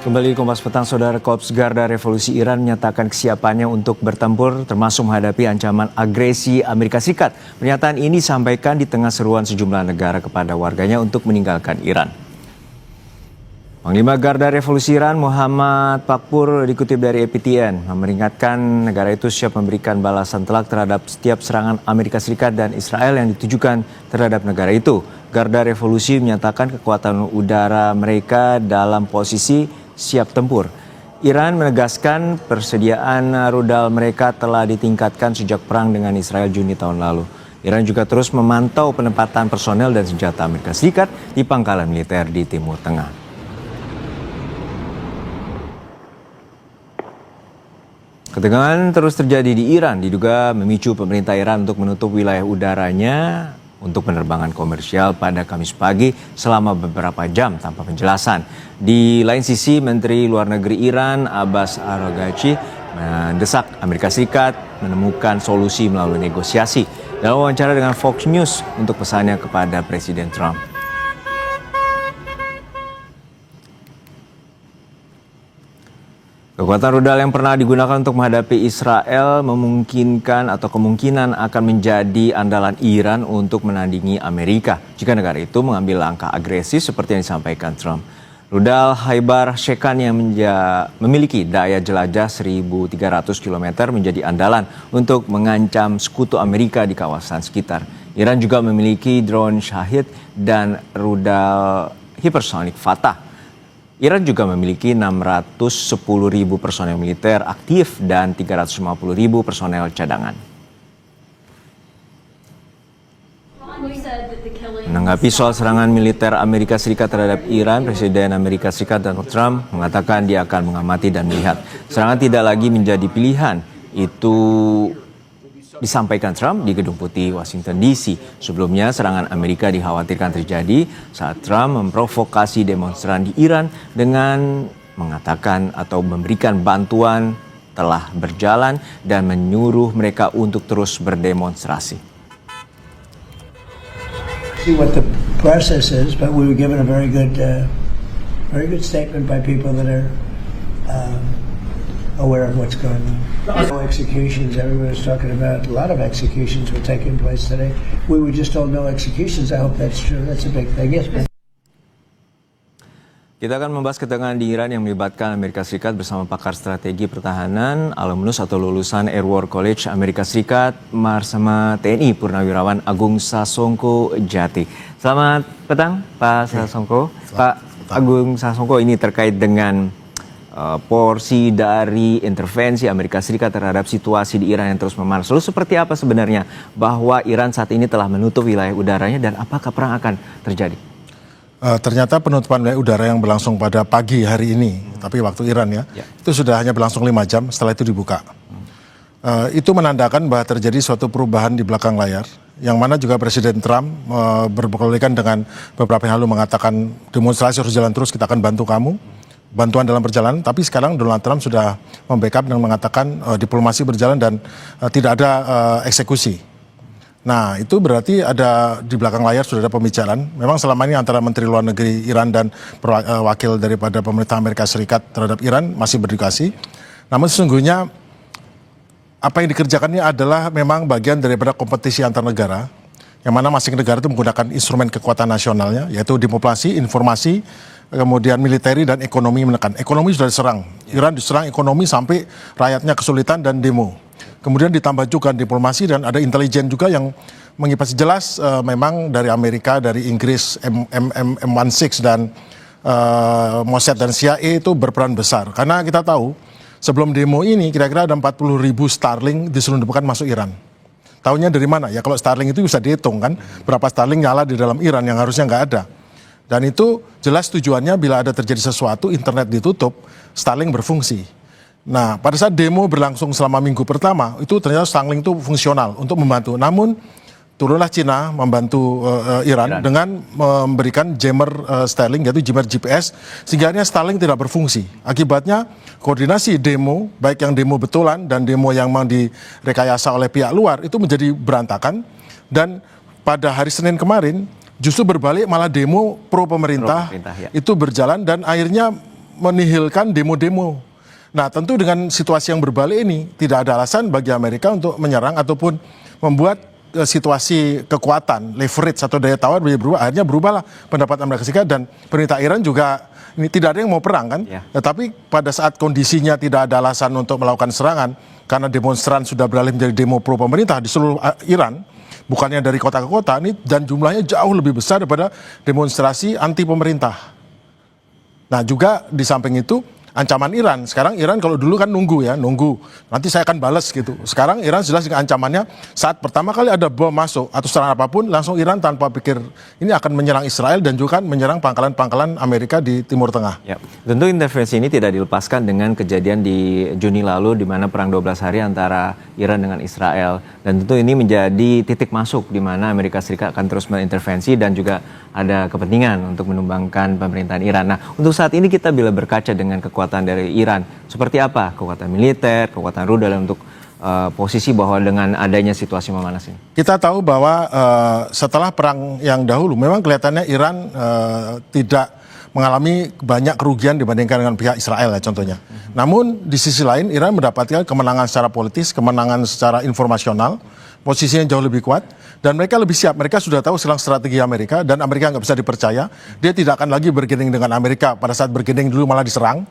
Kembali di Kompas Petang, Saudara. Korps Garda Revolusi Iran menyatakan kesiapannya untuk bertempur termasuk menghadapi ancaman agresi Amerika Serikat. Pernyataan ini disampaikan di tengah seruan sejumlah negara kepada warganya untuk meninggalkan Iran. Panglima Garda Revolusi Iran Muhammad Pakpur dikutip dari APTN memperingatkan negara itu siap memberikan balasan telak terhadap setiap serangan Amerika Serikat dan Israel yang ditujukan terhadap negara itu. Garda Revolusi menyatakan kekuatan udara mereka dalam posisi siap tempur. Iran menegaskan persediaan rudal mereka telah ditingkatkan sejak perang dengan Israel Juni tahun lalu. Iran juga terus memantau penempatan personel dan senjata Amerika Serikat di pangkalan militer di Timur Tengah. Ketegangan terus terjadi di Iran, diduga memicu pemerintah Iran untuk menutup wilayah udaranya untuk penerbangan komersial pada Kamis pagi selama beberapa jam tanpa penjelasan. Di lain sisi, Menteri Luar Negeri Iran Abbas Araghchi mendesak Amerika Serikat menemukan solusi melalui negosiasi. Dalam wawancara dengan Fox News untuk pesannya kepada Presiden Trump. Kekuatan rudal yang pernah digunakan untuk menghadapi Israel kemungkinan akan menjadi andalan Iran untuk menandingi Amerika jika negara itu mengambil langkah agresif seperti yang disampaikan Trump. Rudal Khaibar Shekan yang memiliki daya jelajah 1.300 km menjadi andalan untuk mengancam sekutu Amerika di kawasan sekitar. Iran juga memiliki drone Shahid dan rudal hipersonik Fatah. Iran juga memiliki 610.000 personel militer aktif dan 350.000 personel cadangan. Menanggapi soal serangan militer Amerika Serikat terhadap Iran, Presiden Amerika Serikat Donald Trump mengatakan dia akan mengamati dan melihat. Serangan tidak lagi menjadi pilihan. Itu disampaikan Trump di Gedung Putih, Washington DC. Sebelumnya, serangan Amerika dikhawatirkan terjadi saat Trump memprovokasi demonstran di Iran dengan mengatakan atau memberikan bantuan telah berjalan dan menyuruh mereka untuk terus berdemonstrasi. See what the process is, but we were given a very good statement by people that are aware of what's going on. No executions, everyone was talking about a lot of executions were taking place today. We were just told no executions. I hope that's true. That's a big thing. Yes, ma'am. Kita akan membahas ketegangan di Iran yang melibatkan Amerika Serikat bersama pakar strategi pertahanan, alumnus atau lulusan Air War College Amerika Serikat, Marsama TNI Purnawirawan Agung Sasongko Jati. Selamat petang, Pak Sasongko. Pak Agung Sasongko, ini terkait dengan porsi dari intervensi Amerika Serikat terhadap situasi di Iran yang terus memanas. Lalu seperti apa sebenarnya bahwa Iran saat ini telah menutup wilayah udaranya dan apakah perang akan terjadi? Ternyata penutupan wilayah udara yang berlangsung pada pagi hari ini, tapi waktu Iran ya, itu sudah hanya berlangsung 5 jam, setelah itu dibuka. Itu menandakan bahwa terjadi suatu perubahan di belakang layar, yang mana juga Presiden Trump berkeliling dengan beberapa yang lalu mengatakan demonstrasi harus jalan terus, kita akan bantu kamu. Bantuan dalam perjalanan, tapi sekarang Donald Trump sudah membackup dan mengatakan diplomasi berjalan dan tidak ada eksekusi. Nah, itu berarti ada di belakang layar sudah ada pembicaraan. Memang selama ini antara Menteri Luar Negeri Iran dan wakil daripada pemerintah Amerika Serikat terhadap Iran masih berdiskusi. Namun sesungguhnya apa yang dikerjakannya adalah memang bagian daripada kompetisi antar negara, yang mana masing negara itu menggunakan instrumen kekuatan nasionalnya, yaitu diplomasi, informasi, kemudian militeri dan ekonomi menekan. Ekonomi sudah diserang. Iran diserang ekonomi sampai rakyatnya kesulitan dan demo. Kemudian ditambah juga diplomasi dan ada intelijen juga yang mengipasi jelas memang dari Amerika, dari Inggris, M16 dan Mossad dan CIA itu berperan besar. Karena kita tahu sebelum demo ini kira-kira ada 40.000 Starlink diselundupkan masuk Iran. Tahunya dari mana? Ya kalau Starlink itu bisa dihitung kan, berapa Starlink nyala di dalam Iran yang harusnya nggak ada. Dan itu jelas tujuannya bila ada terjadi sesuatu, internet ditutup, Starlink berfungsi. Nah, pada saat demo berlangsung selama minggu pertama, itu ternyata Starlink itu fungsional untuk membantu. Namun, turunlah Cina membantu Iran dengan memberikan jammer Starlink, yaitu jammer GPS, sehingga Starlink tidak berfungsi. Akibatnya, koordinasi demo, baik yang demo betulan dan demo yang memang direkayasa oleh pihak luar, itu menjadi berantakan. Dan pada hari Senin kemarin, justru berbalik malah demo pro pemerintah ya. Itu berjalan dan akhirnya menihilkan demo-demo. Nah, tentu dengan situasi yang berbalik ini tidak ada alasan bagi Amerika untuk menyerang ataupun membuat situasi kekuatan, leverage atau daya tawar berubah. Akhirnya berubahlah pendapat Amerika Serikat dan pemerintah Iran juga ini tidak ada yang mau perang kan. Tetapi pada saat kondisinya tidak ada alasan untuk melakukan serangan karena demonstran sudah beralih menjadi demo pro pemerintah di seluruh Iran, bukannya dari kota ke kota ini, dan jumlahnya jauh lebih besar daripada demonstrasi anti pemerintah. Nah, juga di samping itu ancaman Iran. Sekarang Iran kalau dulu kan nunggu nanti saya akan balas gitu. Sekarang Iran jelas dengan ancamannya saat pertama kali ada bom masuk atau serangan apapun, langsung Iran tanpa pikir ini akan menyerang Israel dan juga menyerang pangkalan-pangkalan Amerika di Timur Tengah. Ya, tentu intervensi ini tidak dilepaskan dengan kejadian di Juni lalu di mana perang 12 hari antara Iran dengan Israel, dan tentu ini menjadi titik masuk di mana Amerika Serikat akan terus mengintervensi dan juga ada kepentingan untuk menumbangkan pemerintahan Iran. Nah, untuk saat ini kita bila berkaca dengan kekuatan dari Iran, seperti apa kekuatan militer, kekuatan rudal untuk posisi bahwa dengan adanya situasi memanas ini? Kita tahu bahwa setelah perang yang dahulu, memang kelihatannya Iran tidak mengalami banyak kerugian dibandingkan dengan pihak Israel ya contohnya. Namun di sisi lain Iran mendapatkan kemenangan secara politis, kemenangan secara informasional, posisinya jauh lebih kuat, dan mereka lebih siap. Mereka sudah tahu selang strategi Amerika, dan Amerika nggak bisa dipercaya. Dia tidak akan lagi bergandeng dengan Amerika. Pada saat bergandeng dulu malah diserang.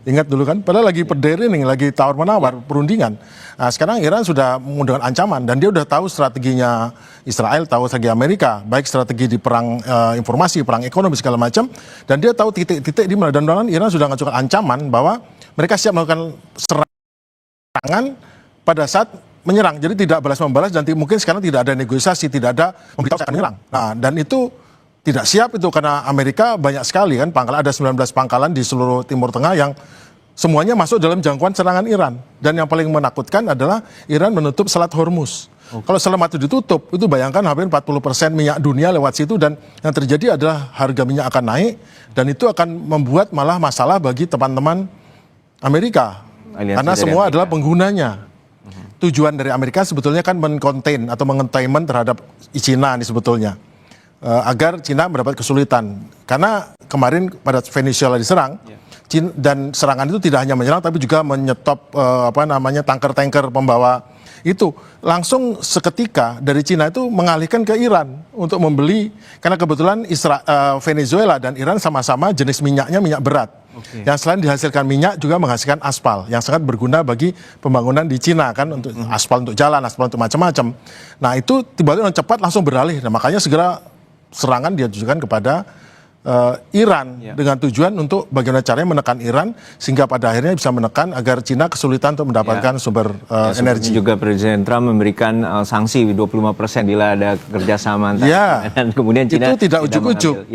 Ingat dulu kan, padahal lagi berdering, lagi tawar-menawar, perundingan. Nah, sekarang Iran sudah menggunakan ancaman, dan dia udah tahu strateginya Israel, tahu strategi Amerika, baik strategi di perang informasi, perang ekonomi, segala macam, dan dia tahu titik-titik di mana. Dan Iran sudah mengajukan ancaman bahwa mereka siap melakukan serangan pada saat menyerang. Jadi tidak balas-membalas, dan mungkin sekarang tidak ada negosiasi, tidak ada memberitahu akan menyerang. Nah, dan itu tidak siap itu karena Amerika banyak sekali kan pangkalan, ada 19 pangkalan di seluruh Timur Tengah yang semuanya masuk dalam jangkauan serangan Iran. Dan yang paling menakutkan adalah Iran menutup Selat Hormuz. Kalau selat itu ditutup, itu bayangkan hampir 40% minyak dunia lewat situ, dan yang terjadi adalah harga minyak akan naik, dan itu akan membuat malah masalah bagi teman-teman Amerika. Karena semua adalah penggunanya. Tujuan dari Amerika sebetulnya kan men-contain atau meng-containment terhadap Cina ini sebetulnya. Agar Cina mendapat kesulitan. Karena kemarin pada Venezuela diserang, Cina, dan serangan itu tidak hanya menyerang tapi juga menyetop tanker-tanker pembawa itu. Langsung seketika dari Cina itu mengalihkan ke Iran untuk membeli, karena kebetulan Venezuela dan Iran sama-sama jenis minyaknya minyak berat. Yang selain dihasilkan minyak juga menghasilkan aspal yang sangat berguna bagi pembangunan di Cina kan, untuk aspal untuk jalan, aspal untuk macam-macam. Nah, itu tiba-tiba cepat langsung beralih. Nah, makanya segera serangan ditujukan kepada Iran dengan tujuan untuk bagaimana caranya menekan Iran sehingga pada akhirnya bisa menekan agar Cina kesulitan untuk mendapatkan sumber energi. Juga Presiden Trump memberikan sanksi 25% bila ada kerjasama dan kemudian Cina itu tidak ujuk-ujuk.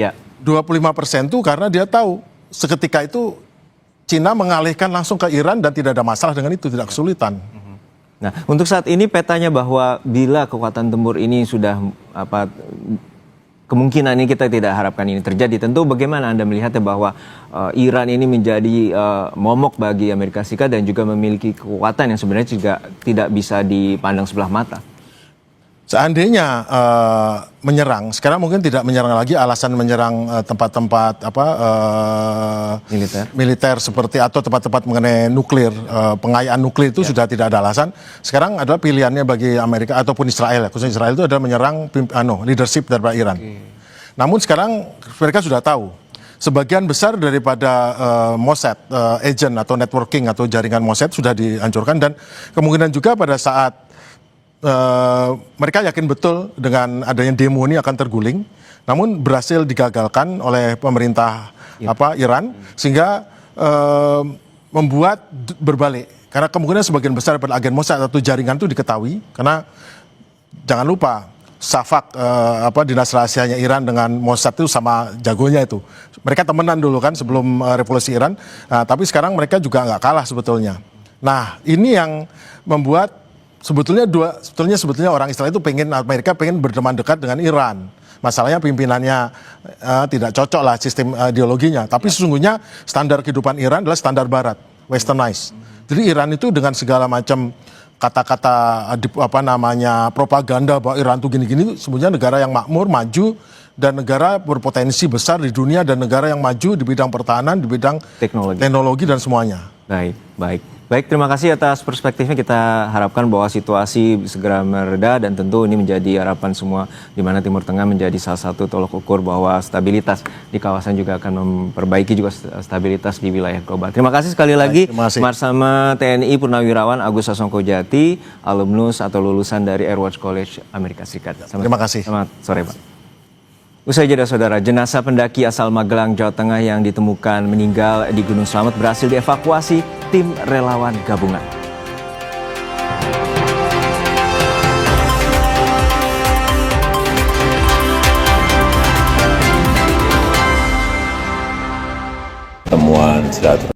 25% itu karena dia tahu seketika itu Cina mengalihkan langsung ke Iran dan tidak ada masalah dengan itu, tidak kesulitan. Nah, untuk saat ini petanya bahwa bila kekuatan tempur ini sudah kemungkinan ini kita tidak harapkan ini terjadi. Tentu bagaimana Anda melihatnya bahwa Iran ini menjadi momok bagi Amerika Serikat dan juga memiliki kekuatan yang sebenarnya juga tidak bisa dipandang sebelah mata. Seandainya menyerang, sekarang mungkin tidak menyerang lagi, alasan menyerang tempat-tempat militer seperti atau tempat-tempat mengenai nuklir, pengayaan nuklir itu sudah tidak ada alasan. Sekarang adalah pilihannya bagi Amerika ataupun Israel, khususnya Israel itu adalah menyerang leadership daripada Iran. Namun sekarang mereka sudah tahu sebagian besar daripada Mossad, agent atau networking atau jaringan Mossad sudah dihancurkan, dan kemungkinan juga pada saat mereka yakin betul dengan adanya demo ini akan terguling, namun berhasil digagalkan oleh pemerintah Iran sehingga membuat berbalik. Karena kemungkinan sebagian besar daripada agen Mossad atau jaringan itu diketahui, karena jangan lupa Safak dinas rahasianya Iran dengan Mossad itu sama jagonya itu. Mereka temenan dulu kan sebelum revolusi Iran, tapi sekarang mereka juga nggak kalah sebetulnya. Nah, ini yang membuat sebetulnya orang Israel itu Amerika pengen berteman dekat dengan Iran. Masalahnya pimpinannya tidak cocok lah sistem ideologinya. Tapi sesungguhnya standar kehidupan Iran adalah standar Barat, westernized. Jadi Iran itu dengan segala macam kata-kata propaganda bahwa Iran itu gini-gini, sebenarnya negara yang makmur, maju, dan negara berpotensi besar di dunia dan negara yang maju di bidang pertahanan, di bidang teknologi dan semuanya. Baik, terima kasih atas perspektifnya. Kita harapkan bahwa situasi segera mereda dan tentu ini menjadi harapan semua di mana Timur Tengah menjadi salah satu tolok ukur bahwa stabilitas di kawasan juga akan memperbaiki juga stabilitas di wilayah global. Terima kasih sekali lagi bersama TNI Purnawirawan Agus Sasongko-Jati, alumnus atau lulusan dari Airwatch College Amerika Serikat. Terima kasih. Selamat sore, Pak. Usai jeda saudara, jenazah pendaki asal Magelang, Jawa Tengah yang ditemukan meninggal di Gunung Slamet berhasil dievakuasi tim relawan gabungan. Temuan silaturahmi